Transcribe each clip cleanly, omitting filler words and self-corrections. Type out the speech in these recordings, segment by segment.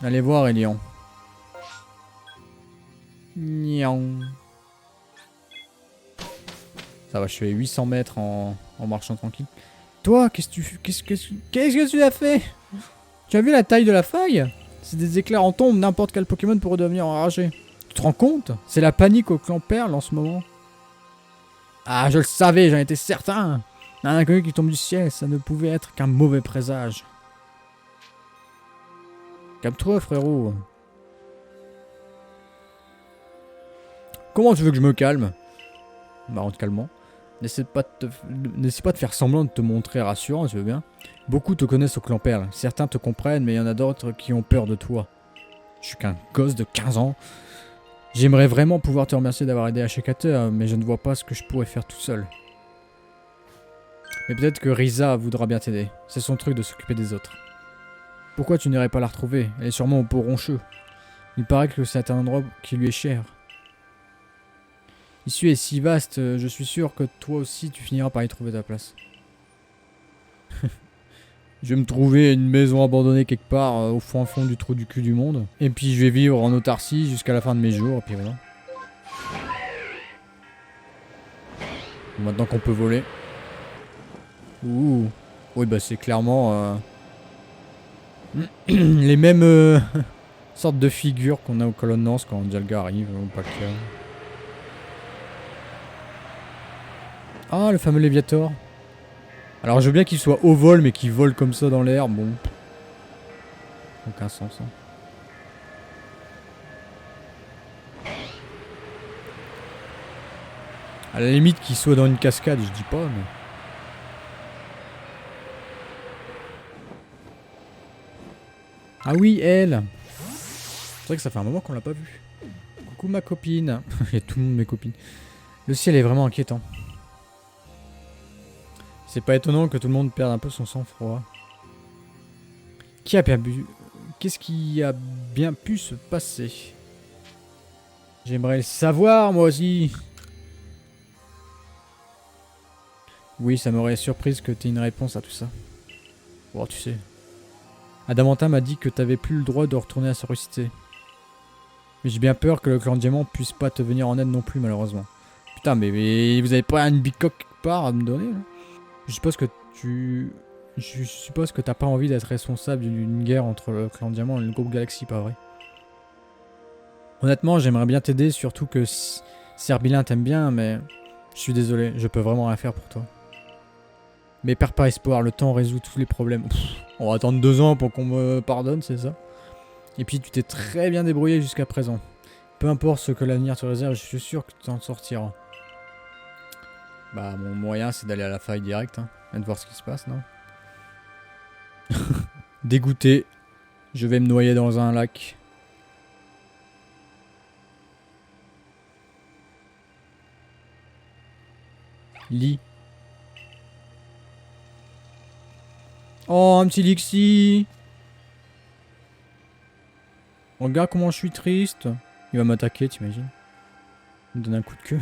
Allez voir, Elian. Niang. Ça va, je fais 800 mètres en marchant tranquille. Toi, qu'est-ce que tu as fait? Tu as vu la taille de la faille? Si des éclairs en tombent, n'importe quel Pokémon pourrait devenir enragé. Tu te rends compte? C'est la panique au clan Perle en ce moment. Ah, je le savais, j'en étais certain. Un inconnu qui tombe du ciel, ça ne pouvait être qu'un mauvais présage. Calme-toi, frérot. Comment tu veux que je me calme? Bah, en te calmant. N'essaie pas de faire semblant de te montrer rassurant, tu veux bien. Beaucoup te connaissent au clan Perle. Certains te comprennent, mais il y en a d'autres qui ont peur de toi. Je suis qu'un gosse de 15 ans. J'aimerais vraiment pouvoir te remercier d'avoir aidé Ashikater, mais je ne vois pas ce que je pourrais faire tout seul. Mais peut-être que Risa voudra bien t'aider. C'est son truc de s'occuper des autres. Pourquoi tu n'irais pas la retrouver? Elle est sûrement au Port Roncheux. Il paraît que c'est un endroit qui lui est cher. L'issue est si vaste, je suis sûr que toi aussi tu finiras par y trouver ta place. Je vais me trouver une maison abandonnée quelque part au fond du trou du cul du monde. Et puis je vais vivre en autarcie jusqu'à la fin de mes jours, et puis voilà. Maintenant qu'on peut voler. Ouh. Oui bah c'est clairement les mêmes sortes de figures qu'on a aux colonnes Nance quand Dialga arrive, ou pas le cas. Ah, le fameux Léviator. Alors je veux bien qu'il soit au vol, mais qu'il vole comme ça dans l'air, bon. Aucun sens, hein. À la limite qu'il soit dans une cascade, je dis pas, mais... Ah oui, elle. C'est vrai que ça fait un moment qu'on l'a pas vue. Coucou ma copine. Il y a tout le monde mes copines. Le ciel est vraiment inquiétant. C'est pas étonnant que tout le monde perde un peu son sang-froid. Qui a bien bu... Qu'est-ce qui a bien pu se passer? J'aimerais le savoir, moi aussi. Oui, ça m'aurait surprise que t'aies une réponse à tout ça. Bon, tu sais. Adamanta m'a dit que t'avais plus le droit de retourner à Sauricité. Mais j'ai bien peur que le clan Diamant puisse pas te venir en aide non plus, malheureusement. Putain, mais vous avez pas une bicoque quelque part à me donner, là? Je suppose que Je suppose que t'as pas envie d'être responsable d'une guerre entre le clan Diamant et le groupe Galaxy, pas vrai? Honnêtement, j'aimerais bien t'aider, surtout que Serbilin t'aime bien, mais... Je suis désolé, je peux vraiment rien faire pour toi. Mais perds pas espoir, le temps résout tous les problèmes. Pff, on va attendre 2 ans pour qu'on me pardonne, c'est ça? Et puis tu t'es très bien débrouillé jusqu'à présent. Peu importe ce que l'avenir te réserve, je suis sûr que tu t'en sortiras. Bah, mon moyen, c'est d'aller à la faille direct, hein, et de voir ce qui se passe, non? Dégoûté, je vais me noyer dans un lac. Lit. Oh, un petit Lixie. Regarde comment je suis triste. Il va m'attaquer, t'imagines? Il me donne un coup de queue.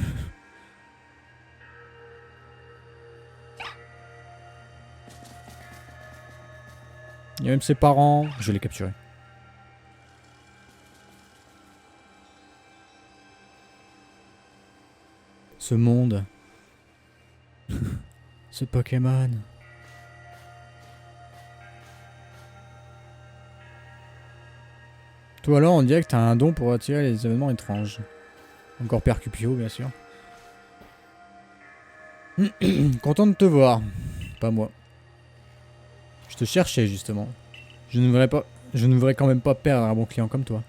Il y a même ses parents. Je l'ai capturé. Ce monde. Ce Pokémon. Toi alors, on dirait que t'as un don pour attirer les événements étranges. Encore Percupio, bien sûr. Content de te voir. Pas moi. Je te cherchais, justement. Je ne voudrais quand même pas perdre un bon client comme toi.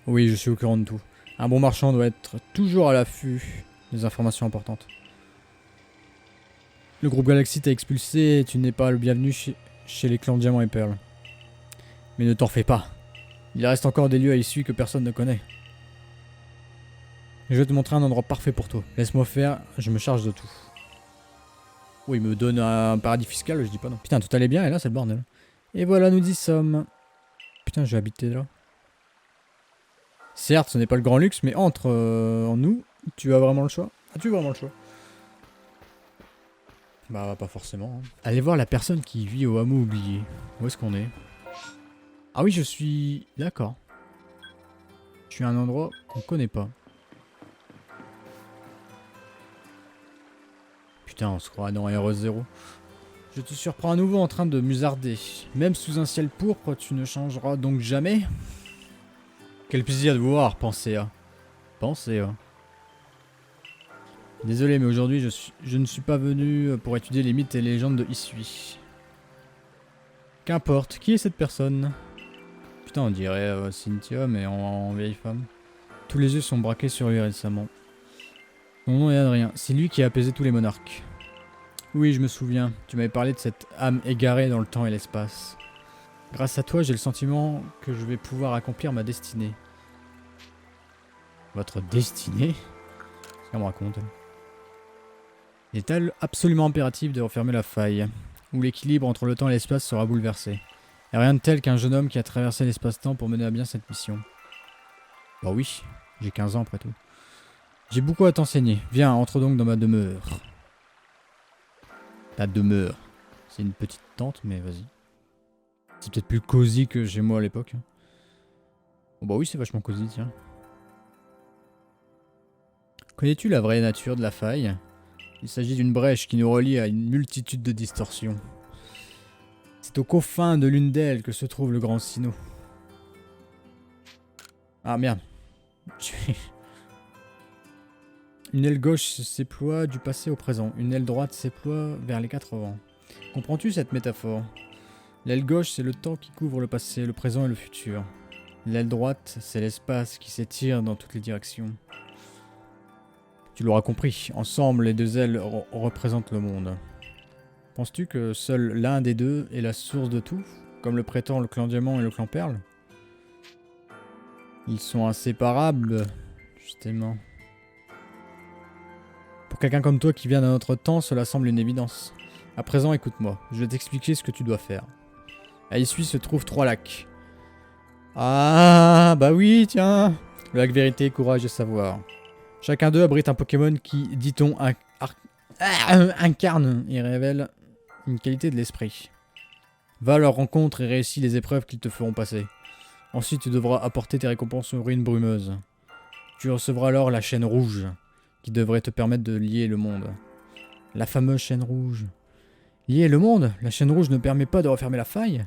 Oui, je suis au courant de tout. Un bon marchand doit être toujours à l'affût des informations importantes. Le groupe Galaxy t'a expulsé et tu n'es pas le bienvenu chez les clans Diamant et Perle. Mais ne t'en fais pas. Il reste encore des lieux à l'issue que personne ne connaît. Je vais te montrer un endroit parfait pour toi. Laisse-moi faire, je me charge de tout. Oui, il me donne un paradis fiscal, je dis pas non. Putain, tout allait bien et là c'est le bordel. Et voilà, nous y sommes. Putain, je vais habiter là. Certes, ce n'est pas le grand luxe, mais entre en nous, tu as vraiment le choix. As-tu vraiment le choix? Bah, pas forcément. Hein. Allez voir la personne qui vit au hameau oublié. Où est-ce qu'on est? Ah oui, je suis... D'accord. Je suis à un endroit qu'on connaît pas. Putain, on se croit dans RE0. Je te surprends à nouveau en train de musarder. Même sous un ciel pourpre, tu ne changeras donc jamais. Quel plaisir de vous voir, pensez à. Pensez à. Désolé, mais aujourd'hui, je ne suis pas venu pour étudier les mythes et les légendes de Isui. Qu'importe, qui est cette personne? Putain, on dirait Cynthia, mais en vieille femme. Tous les yeux sont braqués sur lui récemment. Son nom est Adrien, c'est lui qui a apaisé tous les monarques. Oui, je me souviens, tu m'avais parlé de cette âme égarée dans le temps et l'espace. Grâce à toi, j'ai le sentiment que je vais pouvoir accomplir ma destinée. Votre destinée? Qu'est-ce qu'elle me raconte? Il est absolument impératif de refermer la faille, où l'équilibre entre le temps et l'espace sera bouleversé. Et rien de tel qu'un jeune homme qui a traversé l'espace-temps pour mener à bien cette mission. Bah oui, j'ai 15 ans après tout. J'ai beaucoup à t'enseigner. Viens, entre donc dans ma demeure. Ta demeure. C'est une petite tente, mais vas-y. C'est peut-être plus cosy que chez moi à l'époque. Oh bah oui, c'est vachement cosy, tiens. Connais-tu la vraie nature de la faille? Il s'agit d'une brèche qui nous relie à une multitude de distorsions. C'est aux confins de l'une d'elles que se trouve le grand Sinnoh. Ah merde. Une aile gauche s'éploie du passé au présent. Une aile droite s'éploie vers les 80. Comprends-tu cette métaphore? L'aile gauche, c'est le temps qui couvre le passé, le présent et le futur. L'aile droite, c'est l'espace qui s'étire dans toutes les directions. Tu l'auras compris, ensemble, les deux ailes représentent le monde. Penses-tu que seul l'un des deux est la source de tout, comme le prétend le clan Diamant et le clan Perle? Ils sont inséparables, justement. Pour quelqu'un comme toi qui vient d'un autre temps, cela semble une évidence. À présent, écoute-moi, je vais t'expliquer ce que tu dois faire. À Isui se trouvent 3 lacs. Ah, bah oui, tiens. Le lac Vérité, Courage et Savoir. Chacun d'eux abrite un Pokémon qui, dit-on, incarne et révèle une qualité de l'esprit. Va à leur rencontre et réussis les épreuves qu'ils te feront passer. Ensuite, tu devras apporter tes récompenses aux ruines brumeuses. Tu recevras alors la chaîne rouge, qui devrait te permettre de lier le monde. La fameuse chaîne rouge. Lier le monde? La chaîne rouge ne permet pas de refermer la faille?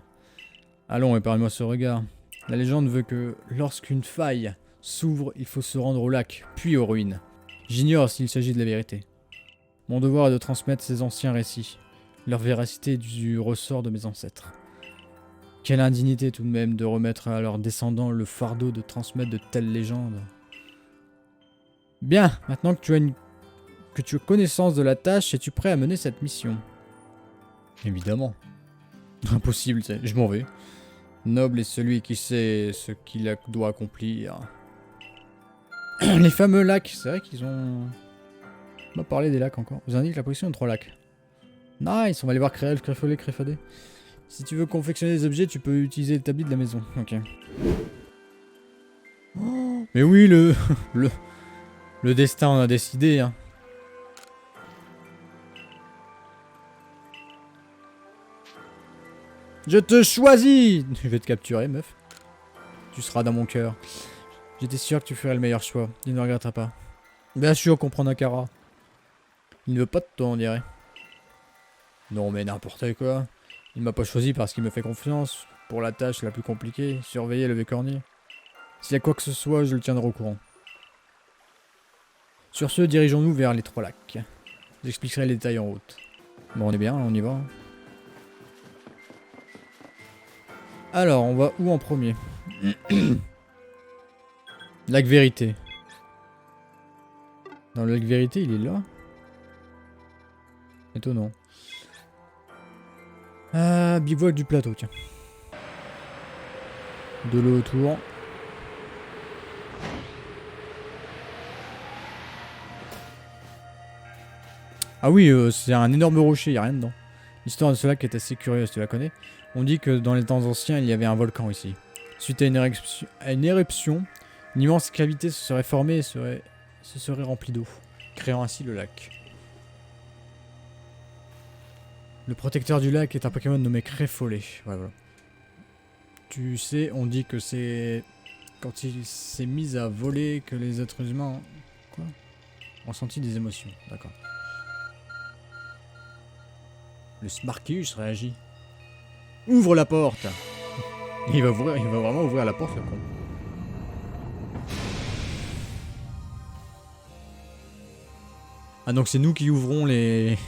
Allons, épargne-moi ce regard. La légende veut que lorsqu'une faille s'ouvre, il faut se rendre au lac, puis aux ruines. J'ignore s'il s'agit de la vérité. Mon devoir est de transmettre ces anciens récits. Leur véracité est du ressort de mes ancêtres. Quelle indignité tout de même de remettre à leurs descendants le fardeau de transmettre de telles légendes. Bien, maintenant que tu as connaissance de la tâche, es-tu prêt à mener cette mission? Évidemment. Impossible, je m'en vais. Noble est celui qui sait ce qu'il doit accomplir. Les fameux lacs, c'est vrai qu'ils ont... On va parler des lacs encore. Vous indique la position de 3 lacs. Nice, on va aller voir Créel, Créfolé, Créfadé. Si tu veux confectionner des objets, tu peux utiliser l'établi de la maison. Ok. Oh, mais oui, le destin en a décidé, hein. Je te choisis! Je vais te capturer, meuf. Tu seras dans mon cœur. J'étais sûr que tu ferais le meilleur choix. Il ne regrettera pas. Bien sûr qu'on prend Nakara. Il ne veut pas de toi, on dirait. Non, mais n'importe quoi. Il m'a pas choisi parce qu'il me fait confiance pour la tâche la plus compliquée, surveiller le Vécornier. S'il y a quoi que ce soit, je le tiendrai au courant. Sur ce, dirigeons-nous vers les 3 lacs. J'expliquerai les détails en route. Bon, on est bien, on y va. Alors, on va où en premier? Lac Vérité. Dans le lac Vérité, il est là. Étonnant. Bivouac du plateau, tiens. De l'eau autour. Ah oui, c'est un énorme rocher, il n'y a rien dedans. L'histoire de ce lac est assez curieuse, tu la connais? On dit que dans les temps anciens, il y avait un volcan ici. Suite à une éruption, une immense cavité se serait formée et se serait remplie d'eau, créant ainsi le lac. Le protecteur du lac est un Pokémon nommé Créfolé. Voilà. Tu sais, on dit que c'est quand il s'est mis à voler que les êtres humains quoi ont senti des émotions. D'accord. Le Smarkius réagit. Ouvre la porte. Il va vraiment ouvrir la porte, le con. Ah donc c'est nous qui ouvrons les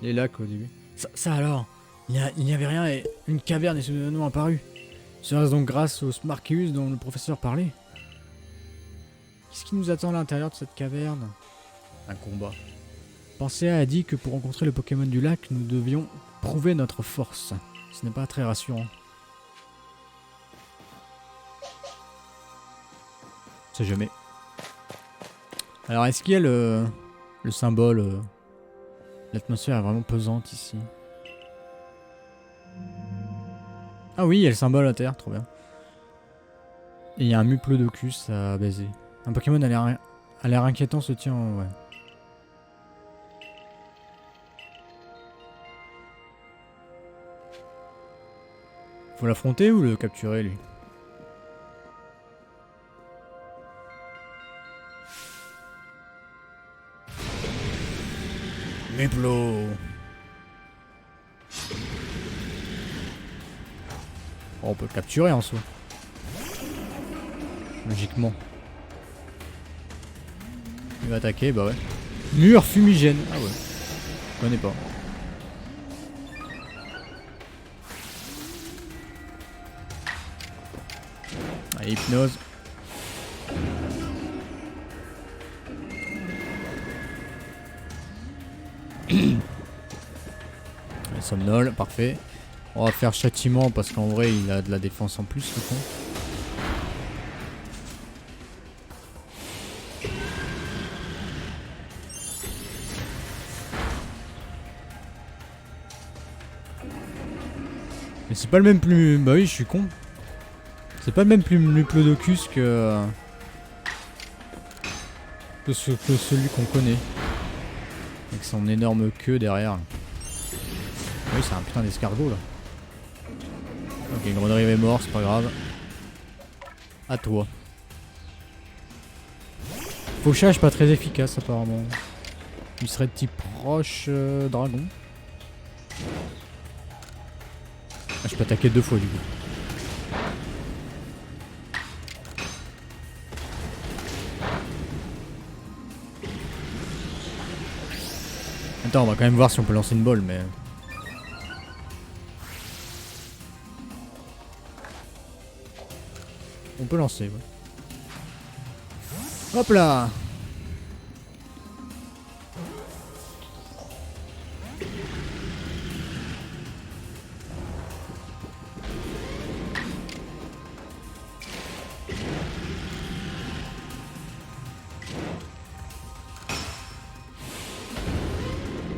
les lacs au début. Ça alors, il n'y avait rien et une caverne est soudainement apparue. Serait-ce donc grâce au Smarkius dont le professeur parlait? Qu'est-ce qui nous attend à l'intérieur de cette caverne? Un combat. Pensea a dit que pour rencontrer le Pokémon du lac, nous devions prouver notre force. Ce n'est pas très rassurant. C'est jamais. Alors est-ce qu'il y a le symbole l'atmosphère est vraiment pesante ici. Ah oui, il y a le symbole à terre, trop bien. Et il y a un Muplodocus à baiser. Un Pokémon a l'air inquiétant se tient, ouais. Faut l'affronter ou le capturer lui? Muplo. Oh, on peut le capturer en soi. Logiquement. Il va attaquer, bah ouais. Mur fumigène. Ah ouais. Je connais pas. Allez, hypnose. Il somnole, parfait. On va faire châtiment parce qu'en vrai il a de la défense en plus, le con. Mais c'est pas le même plus... Bah oui, je suis con. C'est pas le même plus Muplodocus que celui qu'on connaît. Avec son énorme queue derrière. Oui, c'est un putain d'escargot là. Ok, Grenorive est mort, c'est pas grave. À toi. Fauchage pas très efficace apparemment. Il serait de type roche dragon. Ah, je peux attaquer 2 fois du coup. Attends, on va quand même voir si on peut lancer une balle, mais... On peut lancer, ouais. Hop là!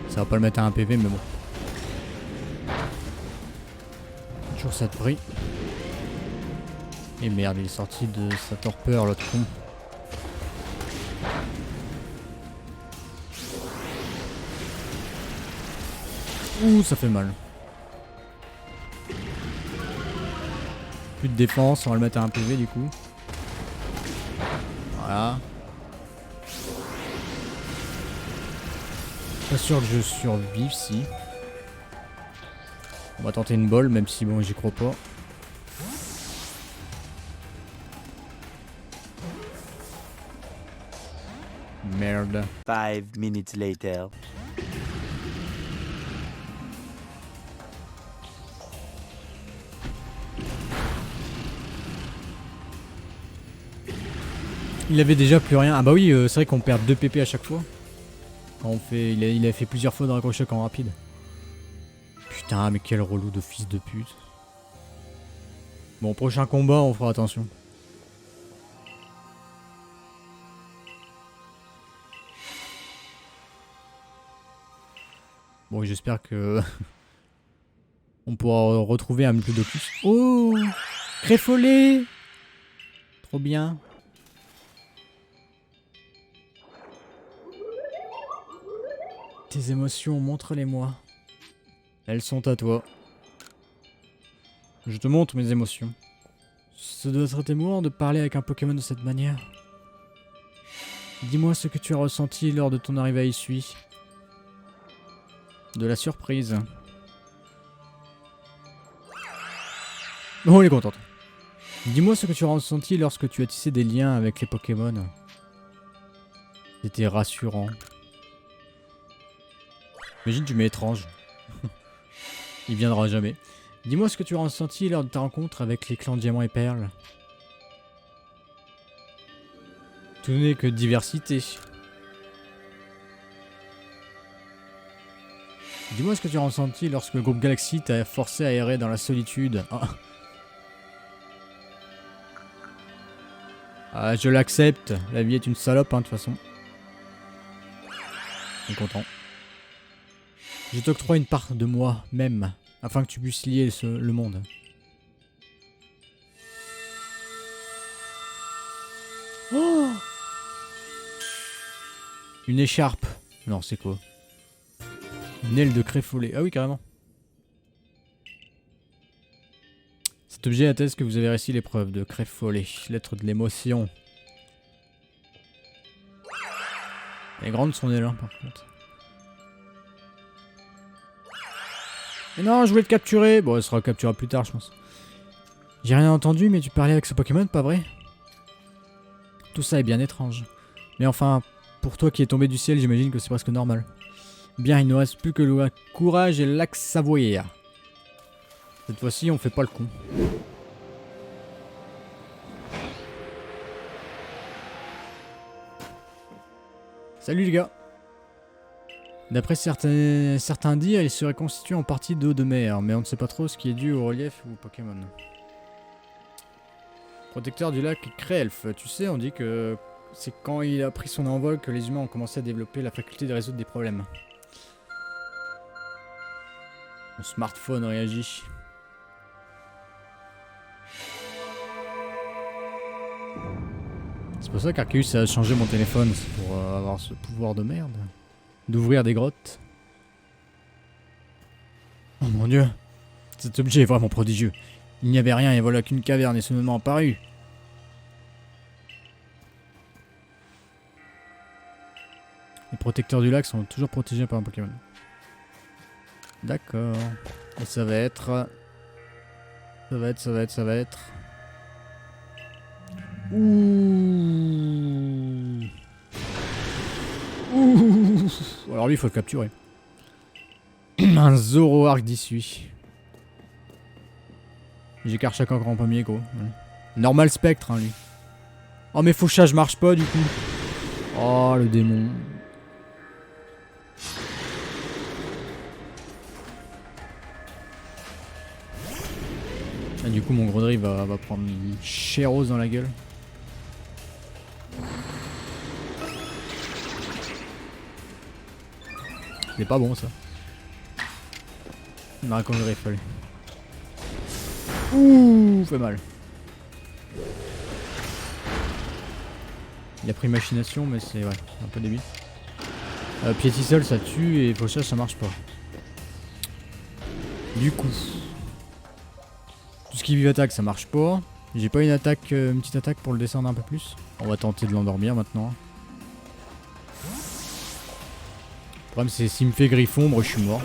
Ça va pas le mettre à un PV, mais bon. Toujours ça de prix. Et merde, il est sorti de sa torpeur, l'autre con. Ouh, ça fait mal. Plus de défense, on va le mettre à un PV du coup. Voilà. Pas sûr que je survive si. On va tenter une balle, même si bon, j'y crois pas. Merde. 5 minutes later. Il avait déjà plus rien. Ah bah oui, c'est vrai qu'on perd 2 PP à chaque fois. Quand on fait, il a fait plusieurs fois de raccrochage en rapide. Putain, mais quel relou de fils de pute. Bon, prochain combat, on fera attention. Bon, j'espère que... on pourra retrouver un Muplodocus. Oh, Créfolé. Trop bien. Tes émotions, montre-les-moi. Elles sont à toi. Je te montre mes émotions. Ça doit être émouvant de parler avec un Pokémon de cette manière. Dis-moi ce que tu as ressenti lors de ton arrivée à Isui. De la surprise. Oh, elle est contente. Dis-moi ce que tu as ressenti lorsque tu as tissé des liens avec les Pokémon. C'était rassurant. Imagine, tu mets étrange. Il viendra jamais. Dis-moi ce que tu as ressenti lors de ta rencontre avec les clans Diamant et Perle. Tout n'est que diversité. Dis-moi ce que tu as ressenti lorsque le groupe Galaxy t'a forcé à errer dans la solitude. Ah. Ah, je l'accepte. La vie est une salope, hein, de toute façon. Je suis content. Je t'octroie une part de moi-même, afin que tu puisses lier le monde. Oh, une écharpe. Non, c'est quoi? Une aile de créfollet. Ah oui, carrément. Cet objet atteste que vous avez réussi l'épreuve de créfollet. Lettre de l'émotion. Elle est grande son aile, hein, par contre. Mais non, je voulais te capturer. Bon, elle sera capturée plus tard, je pense. J'ai rien entendu, mais tu parlais avec ce Pokémon, pas vrai? Tout ça est bien étrange. Mais enfin, pour toi qui est tombé du ciel, j'imagine que c'est presque normal. Bien, il ne reste plus que le courage et l'axe savoyard. Cette fois-ci, on fait pas le con. Salut les gars. D'après certains dires, il serait constitué en partie d'eau de mer, mais on ne sait pas trop ce qui est dû au relief ou au Pokémon. Protecteur du lac Krelf, tu sais, on dit que c'est quand il a pris son envol que les humains ont commencé à développer la faculté de résoudre des problèmes. Mon smartphone réagit. C'est pour ça qu'Arceus a changé mon téléphone, c'est pour avoir ce pouvoir de merde. D'ouvrir des grottes. Oh mon dieu, cet objet est vraiment prodigieux. Il n'y avait rien et voilà qu'une caverne est soudainement apparue. Les protecteurs du lac sont toujours protégés par un Pokémon. D'accord. Et ça va être... Ça va être... Ouh. Ouh. Alors lui, il faut le capturer. Un Zoroark d'issue. J'écarte chaque encore en premier, gros. Ouais. Normal spectre, hein, lui. Oh, mais fauchage marche pas, du coup. Oh, le démon. Ah, du coup, mon gros drill va prendre une chérose dans la gueule. C'est pas bon, ça. Il m'a raconté il fallait. Ouh, fait mal. Il a pris machination, mais c'est ouais, un peu débile. Piétisol ça tue et fauchage ça marche pas. Du coup, tout ce qui vive attaque ça marche pas. J'ai pas une petite attaque pour le descendre un peu plus. On va tenter de l'endormir maintenant. Le problème c'est s'il me fait griffombre, je suis mort.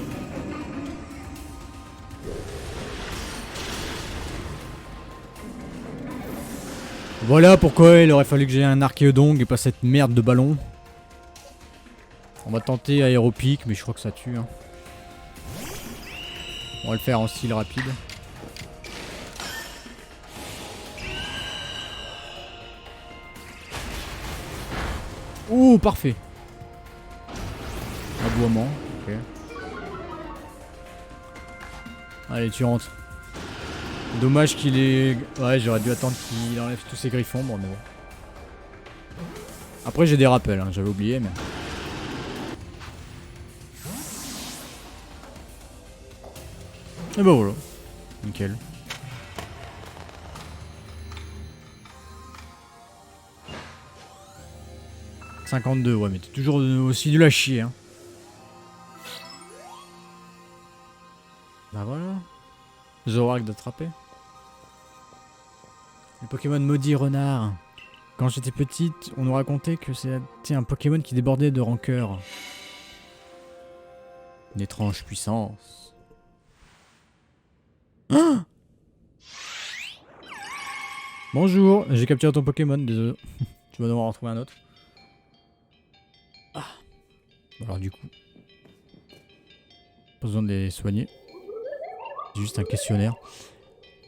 Voilà pourquoi il aurait fallu que j'ai un Archéodong et pas cette merde de ballon. On va tenter aéropique, mais je crois que ça tue. Hein. On va le faire en style rapide. Ouh, parfait. Aboiement, ok. Allez, tu rentres. Dommage qu'il ait... Ouais, j'aurais dû attendre qu'il enlève tous ses griffons, bon, mais bon. Après, j'ai des rappels, hein, j'avais oublié, mais... Et bah voilà. Nickel. « 52, ouais, mais t'es toujours aussi nul à chier, hein. Bah voilà. Zorak d'attraper. Le Pokémon maudit renard. Quand j'étais petite, on nous racontait que c'était un Pokémon qui débordait de rancœur. Une étrange puissance. Ah Bonjour, j'ai capturé ton Pokémon, désolé. Tu vas devoir en trouver un autre. Ah. Alors du coup, pas besoin de les soigner. C'est juste un questionnaire.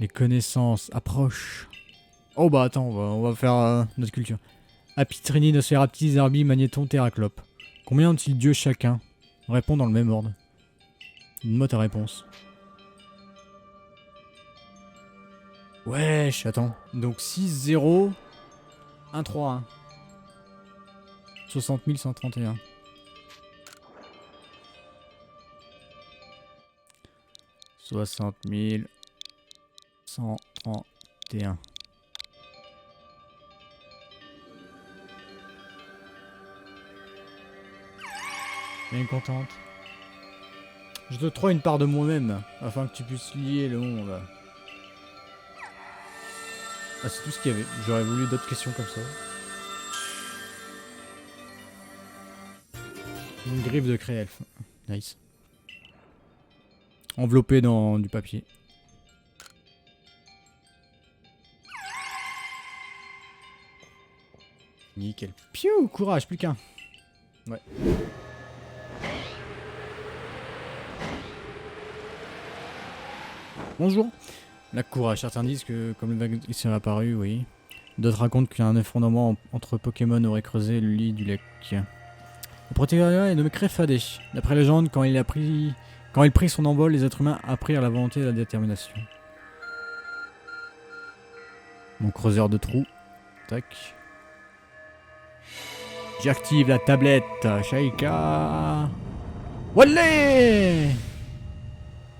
Les connaissances approchent. Oh bah attends, on va faire notre culture. Apitrini, Nosferaptis, Zarbi, Magnéton, Terraclope. Combien ont-ils dieux chacun? Réponds dans le même ordre. Donne-moi ta réponse. Wesh, attends. Donc 6, 0, 1, 3, 1. 60 131. « 60 131. Bien contente. Je te trouve une part de moi-même, afin que tu puisses lier le monde. Ah, c'est tout ce qu'il y avait. J'aurais voulu d'autres questions comme ça. Une griffe de Créelf. Nice. Enveloppé dans du papier. Nickel. Piou, courage, plus qu'un. Ouais. Bonjour. La courage. Certains disent que, comme le vague s'est apparu, oui. D'autres racontent qu'un effondrement entre Pokémon aurait creusé le lit du lac. Le protégeur est nommé Créfadé. D'après la légende, quand il prit son envol, les êtres humains apprirent la volonté et la détermination. Mon creuseur de trous. Tac. J'active la tablette. Shaika. Wallé!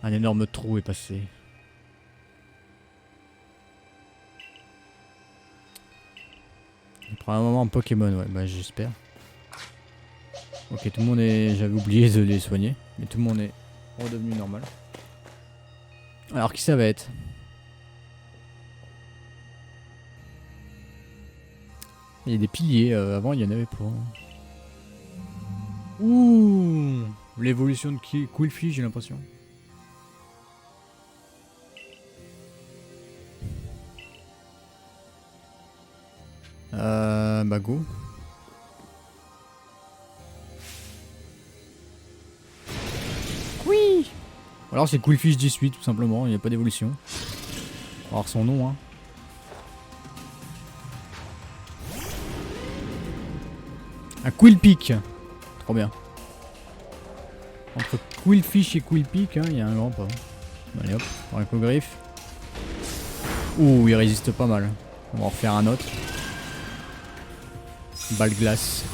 Un énorme trou est passé. Il prend un moment en Pokémon, ouais, bah j'espère. Ok, tout le monde est... J'avais oublié de les soigner. Mais tout le monde est redevenu normal. Alors, qui ça va être? Il y a des piliers. Avant, il y en avait pas. Ouh! L'évolution de Quillfish, j'ai l'impression. Bah go. Oui. Alors c'est Quillfish 18 tout simplement, il n'y a pas d'évolution. On va voir son nom hein. Un Quillpick. Trop bien. Entre Quillfish et Quillpick, hein, il y a un grand pas. Allez hop, pour un griffe. Ouh, il résiste pas mal. On va en refaire un autre. Balle glace.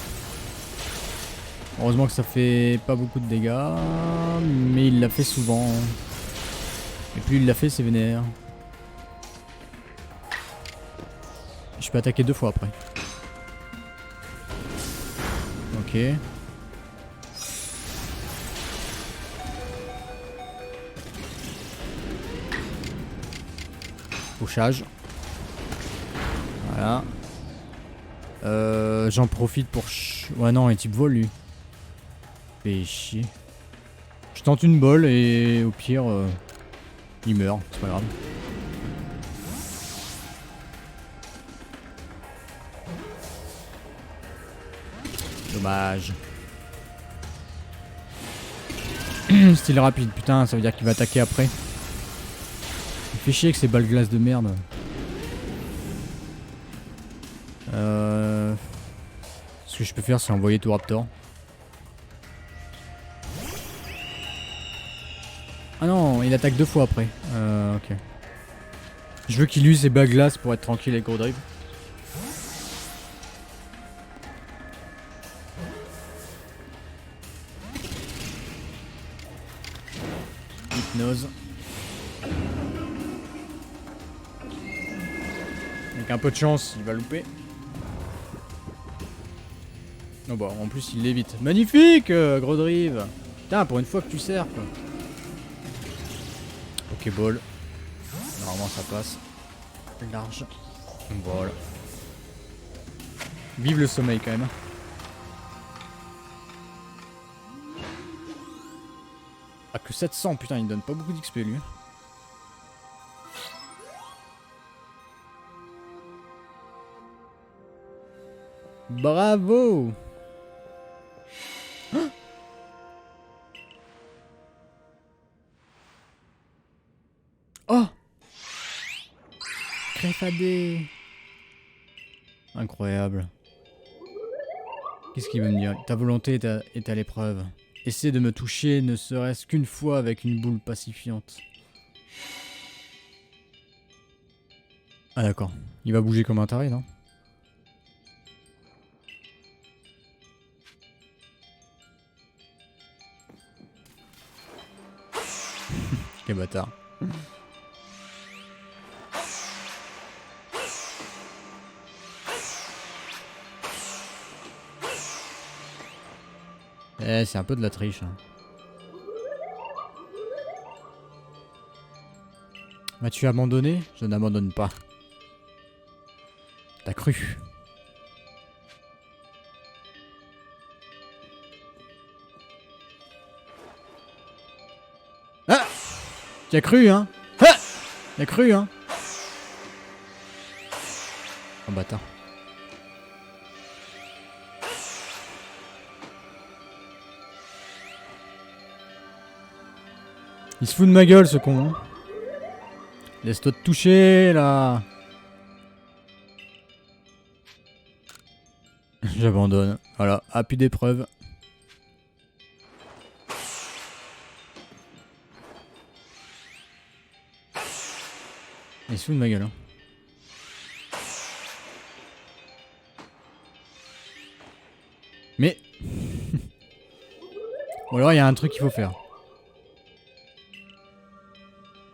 Heureusement que ça fait pas beaucoup de dégâts, mais il l'a fait souvent. Et plus il l'a fait, c'est vénère. Je peux attaquer 2 fois après. Ok. Couchage. Voilà. J'en profite pour... Ouais non, il est type vol lui. Fait chier. Je tente une bolle et au pire, il meurt, c'est pas grave. Dommage. Style rapide, putain, ça veut dire qu'il va attaquer après. Il fait chier avec ces balles glace de merde. Ce que je peux faire, c'est envoyer tout Raptor. Ah non, il attaque 2 fois après. Ok. Je veux qu'il use ses balles glace pour être tranquille avec Gros Drive. Hypnose. Avec un peu de chance, il va louper. Oh bah, en plus, il l'évite. Magnifique, Gros Drive. Putain, pour une fois que tu sers, quoi. Pokéball. Normalement, ça passe. Large. Voilà. Vive le sommeil quand même. Ah que 700, putain, il donne pas beaucoup d'XP lui. Bravo. Ah, oh, Creffadé. Incroyable. Qu'est-ce qu'il veut me dire? Ta volonté est à l'épreuve. Essaie de me toucher ne serait-ce qu'une fois avec une boule pacifiante. Ah d'accord. Il va bouger comme un taré, non? Quel bâtard. Eh, c'est un peu de la triche. Hein. M'as-tu abandonné? Je n'abandonne pas. T'as cru. Ah! Tu as cru, hein? Ah! Tu as cru, hein? Oh bâtard. Il se fout de ma gueule, ce con. Hein. Laisse-toi te toucher, là. J'abandonne. Voilà, appui d'épreuve. Il se fout de ma gueule. Hein. Mais... Ou alors il y a un truc qu'il faut faire.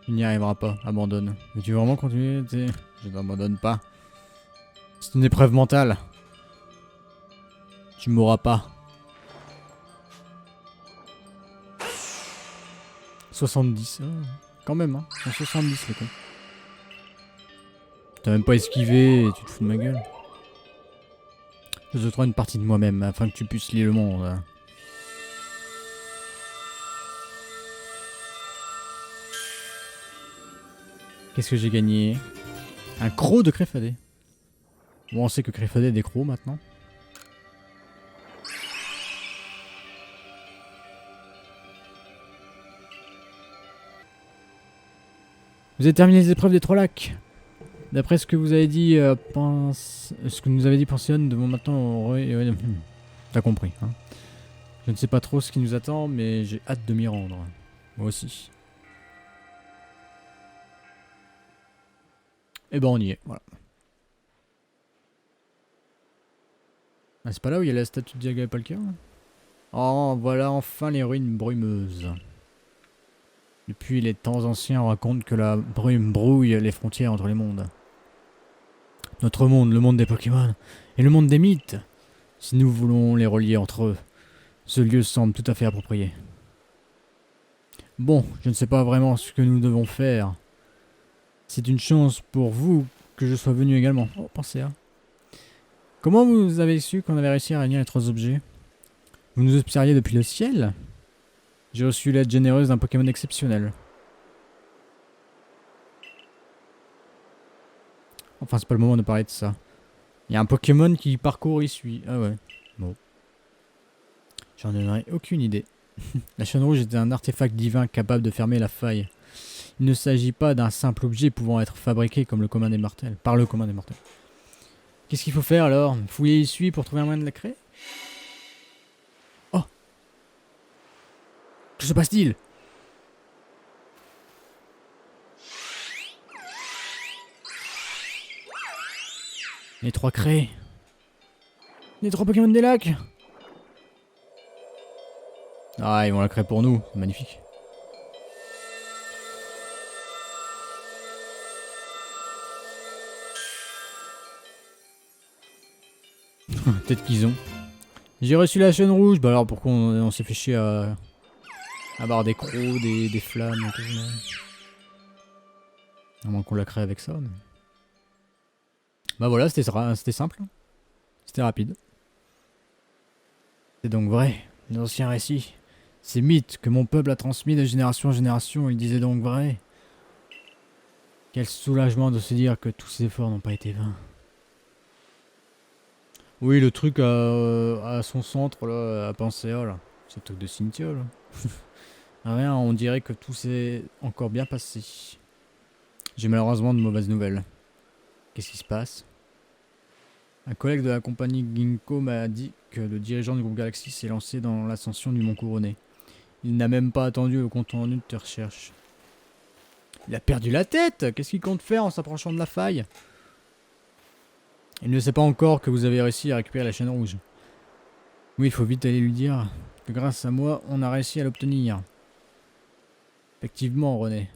Il n'y arrivera pas, abandonne. Mais tu veux vraiment continuer? Je n'abandonne pas. C'est une épreuve mentale. Tu m'auras pas. 70. Oh, quand même, hein. 70 les cons. T'as même pas esquivé et tu te fous de ma gueule. Je te trouve une partie de moi-même afin que tu puisses lire le monde. Hein. Qu'est-ce que j'ai gagné? Un croc de Creffadé. Bon, on sait que Creffadé est des crocs maintenant. Vous avez terminé les épreuves des 3 lacs. D'après ce que vous avez dit, ce que nous avez dit Pensionne, de maintenant... T'as compris, hein. Je ne sais pas trop ce qui nous attend, mais j'ai hâte de m'y rendre. Moi aussi. Et ben on y est, voilà. Ah, c'est pas là où il y a la statue de Diagapalkia? Oh, voilà enfin les ruines brumeuses. Depuis les temps anciens, on raconte que la brume brouille les frontières entre les mondes. Notre monde, le monde des Pokémon, et le monde des mythes. Si nous voulons les relier entre eux, ce lieu semble tout à fait approprié. Bon, je ne sais pas vraiment ce que nous devons faire. C'est une chance pour vous que je sois venu également. Oh, pensez à... Comment vous avez su qu'on avait réussi à réunir les 3 objets? Vous nous observiez depuis le ciel? J'ai reçu l'aide généreuse d'un Pokémon exceptionnel. Enfin, c'est pas le moment de parler de ça. Il y a un Pokémon qui parcourt ici. Ah ouais. Bon. J'en ai aucune idée. La chaîne rouge était un artefact divin capable de fermer la faille. Il ne s'agit pas d'un simple objet pouvant être fabriqué comme le commun des mortels. Par le commun des mortels. Qu'est-ce qu'il faut faire alors? Fouiller ici pour trouver un moyen de la créer? Oh! Que se passe-t-il? Les 3 créés. Les 3 Pokémon des lacs. Ah, ils vont la créer pour nous. C'est magnifique. Peut-être qu'ils ont. J'ai reçu la chaîne rouge. Bah alors pourquoi on s'est fait chier à avoir des crocs, des flammes et tout. À moins qu'on la crée avec ça. Mais... Bah voilà, c'était simple. C'était rapide. C'est donc vrai, les anciens récits. Ces mythes que mon peuple a transmis de génération en génération, ils disaient donc vrai. Quel soulagement de se dire que tous ces efforts n'ont pas été vains. Oui, le truc à son centre, là, à Pansea, là. C'est le truc de Cynthia, là. Rien, on dirait que tout s'est encore bien passé. J'ai malheureusement de mauvaises nouvelles. Qu'est-ce qui se passe? Un collègue de la compagnie Ginkgo m'a dit que le dirigeant du groupe Galaxy s'est lancé dans l'ascension du Mont Couronné. Il n'a même pas attendu le compte rendu de tes recherches. Il a perdu la tête! Qu'est-ce qu'il compte faire en s'approchant de la faille? Il ne sait pas encore que vous avez réussi à récupérer la chaîne rouge. Oui, il faut vite aller lui dire que grâce à moi, on a réussi à l'obtenir. Effectivement, René.